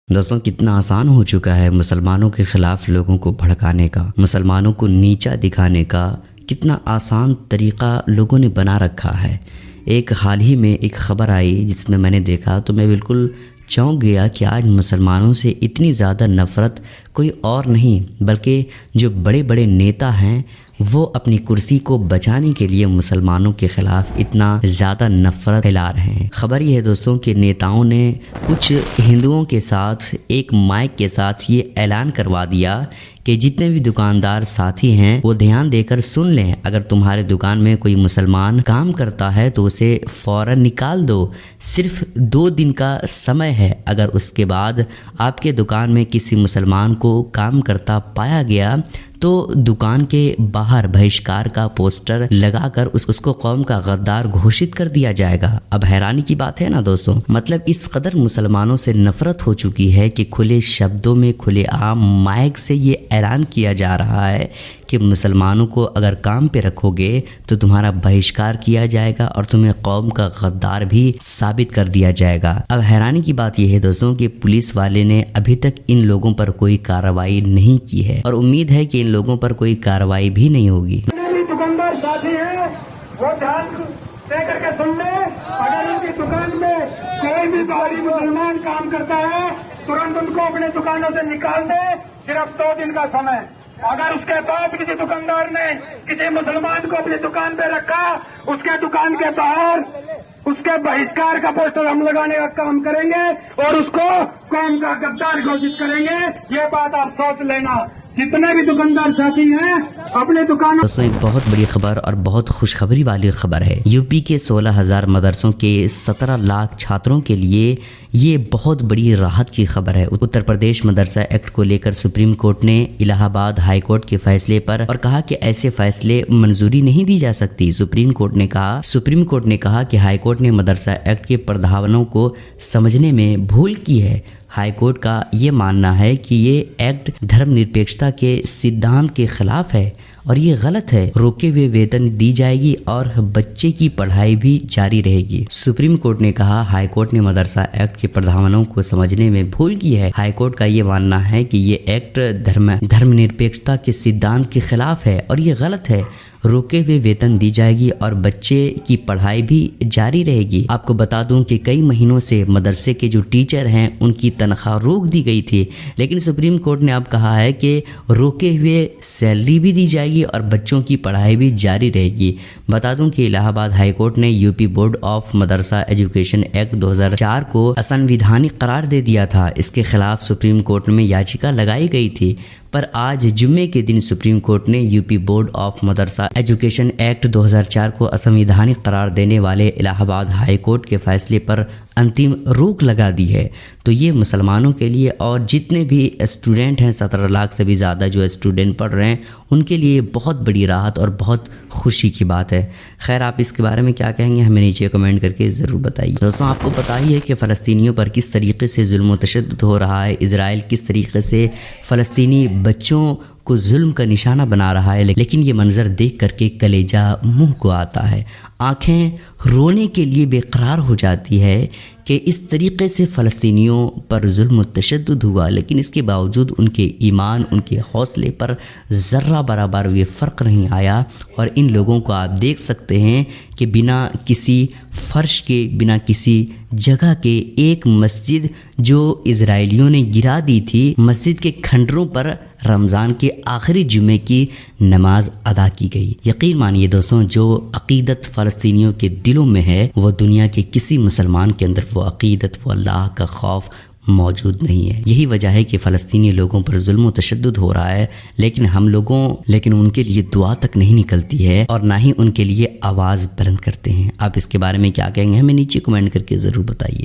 दोस्तों, कितना आसान हो चुका है मुसलमानों के खिलाफ लोगों को भड़काने का, मुसलमानों को नीचा दिखाने का कितना आसान तरीका लोगों ने बना रखा है। एक हाल ही में एक ख़बर आई जिसमें मैंने देखा तो मैं बिल्कुल चौंक गया कि आज मुसलमानों से इतनी ज़्यादा नफ़रत कोई और नहीं बल्कि जो बड़े बड़े नेता हैं वो अपनी कुर्सी को बचाने के लिए मुसलमानों के ख़िलाफ़ इतना ज़्यादा नफ़रत फैला रहे हैं। ख़बर ये है दोस्तों कि नेताओं ने कुछ हिंदुओं के साथ एक माइक के साथ ये ऐलान करवा दिया कि जितने भी दुकानदार साथी हैं वो ध्यान देकर सुन लें, अगर तुम्हारे दुकान में कोई मुसलमान काम करता है तो उसे फ़ौरन निकाल दो। सिर्फ 2 दिन का समय है, अगर उसके बाद आपके दुकान में किसी मुसलमान को काम करता पाया गया तो दुकान के बाहर बहिष्कार का पोस्टर लगाकर उसको कौम का गद्दार घोषित कर दिया जाएगा। अब हैरानी की बात है ना दोस्तों, मतलब इस कदर मुसलमानों से नफरत हो चुकी है कि खुले शब्दों में खुले आम माइक से ये ऐलान किया जा रहा है कि मुसलमानों को अगर काम पे रखोगे तो तुम्हारा बहिष्कार किया जाएगा और तुम्हें कौम का गद्दार भी साबित कर दिया जाएगा। अब हैरानी की बात यह है दोस्तों कि पुलिस वाले ने अभी तक इन लोगों पर कोई कार्रवाई नहीं की है और उम्मीद है कि इन लोगों पर कोई कार्रवाई भी नहीं होगी। दुकानदार साथी है वो ध्यान दे करके सुन ले, अगर उनकी दुकान में कोई भी बाहरी मुसलमान काम करता है तुरंत उनको अपने दुकानों से निकाल दे। सिर्फ 2 दिन का समय, अगर उसके बाद किसी दुकानदार ने किसी मुसलमान को अपनी दुकान पे रखा, उसके दुकान के बाहर उसके बहिष्कार का पोस्टर हम लगाने का काम करेंगे और उसको कौम का गद्दार घोषित करेंगे। ये बात आप सोच लेना। जितने भी दुकानदार साथी हैं अपने दुकानों। दोस्तों, एक बहुत बड़ी खबर और बहुत खुशखबरी वाली खबर है। यूपी के 16,000 मदरसों के 17 लाख छात्रों के लिए ये बहुत बड़ी राहत की खबर है। उत्तर प्रदेश मदरसा एक्ट को लेकर सुप्रीम कोर्ट ने इलाहाबाद हाई कोर्ट के फैसले पर और कहा कि ऐसे फैसले मंजूरी नहीं दी जा सकती। सुप्रीम कोर्ट ने कहा कि हाई कोर्ट ने मदरसा एक्ट के प्रावधानों को समझने में भूल की है। हाई कोर्ट का ये मानना है कि ये एक्ट धर्मनिरपेक्षता के सिद्धांत के खिलाफ है और ये गलत है। रोके हुए वेतन दी जाएगी और बच्चे की पढ़ाई भी जारी रहेगी। सुप्रीम कोर्ट ने कहा हाई कोर्ट ने मदरसा एक्ट के प्रावधानों को समझने में भूल की है। हाई कोर्ट का ये मानना है कि ये एक्ट धर्मनिरपेक्षता के सिद्धांत के खिलाफ है और ये गलत है। रोके हुए वेतन दी जाएगी और बच्चे की पढ़ाई भी जारी रहेगी। आपको बता दूं कि कई महीनों से मदरसे के जो टीचर हैं उनकी तनख्वाह रोक दी गई थी, लेकिन सुप्रीम कोर्ट ने अब कहा है कि रोके हुए सैलरी भी दी जाएगी और बच्चों की पढ़ाई भी जारी रहेगी। बता दूं कि इलाहाबाद हाई कोर्ट ने UP board of Madrasa education act 2004 को असंवैधानिक करार दे दिया था। इसके खिलाफ सुप्रीम कोर्ट में याचिका लगाई गई थी, पर आज जुम्मे के दिन सुप्रीम कोर्ट ने UP board of Madrasa education act 2004 को असंवैधानिक करार देने वाले इलाहाबाद हाई कोर्ट के फैसले पर अंतिम रोक लगा दी है। तो ये मुसलमानों के लिए और जितने भी स्टूडेंट हैं, 17 लाख से भी ज़्यादा जो स्टूडेंट पढ़ रहे हैं, उनके लिए बहुत बड़ी राहत और बहुत खुशी की बात है। खैर, आप इसके बारे में क्या कहेंगे हमें नीचे कमेंट करके ज़रूर बताइए। दोस्तों, आपको पता ही है कि फ़लस्तीनियों पर किस तरीके से जुल्म व तशद्दुद हो रहा है। इजराइल किस तरीके से फ़लस्तीनी बच्चों को जुल्म का निशाना बना रहा है, लेकिन ये मंजर देख करके कलेजा मुंह को आता है, आंखें रोने के लिए बेकरार हो जाती है कि इस तरीके से फ़लस्तीनियों पर जुल्म व तशद्दुद हुआ, लेकिन इसके बावजूद उनके ईमान, उनके हौसले पर ज़र्रा बराबर ये फ़र्क नहीं आया। और इन लोगों को आप देख सकते हैं कि बिना किसी फ़र्श के, बिना किसी जगह के एक मस्जिद जो इजराइलियों ने गिरा दी थी, मस्जिद के खंडरों पर रमज़ान के आखिरी जुमे की नमाज अदा की गई। यकीन मानिए दोस्तों, जो अक़ीदत फ़लस्तीनियों के दिलों में है वो दुनिया के किसी मुसलमान के अंदर वो अक़ीदत, वो अल्लाह का खौफ मौजूद नहीं है। यही वजह है कि फ़लस्तीनी लोगों पर जुल्म व तशद्दुद हो रहा है, लेकिन उनके लिए दुआ तक नहीं निकलती है और ना ही उनके लिए आवाज़ बुलंद करते हैं। आप इसके बारे में क्या कहेंगे हमें नीचे कमेंट करके ज़रूर बताइए।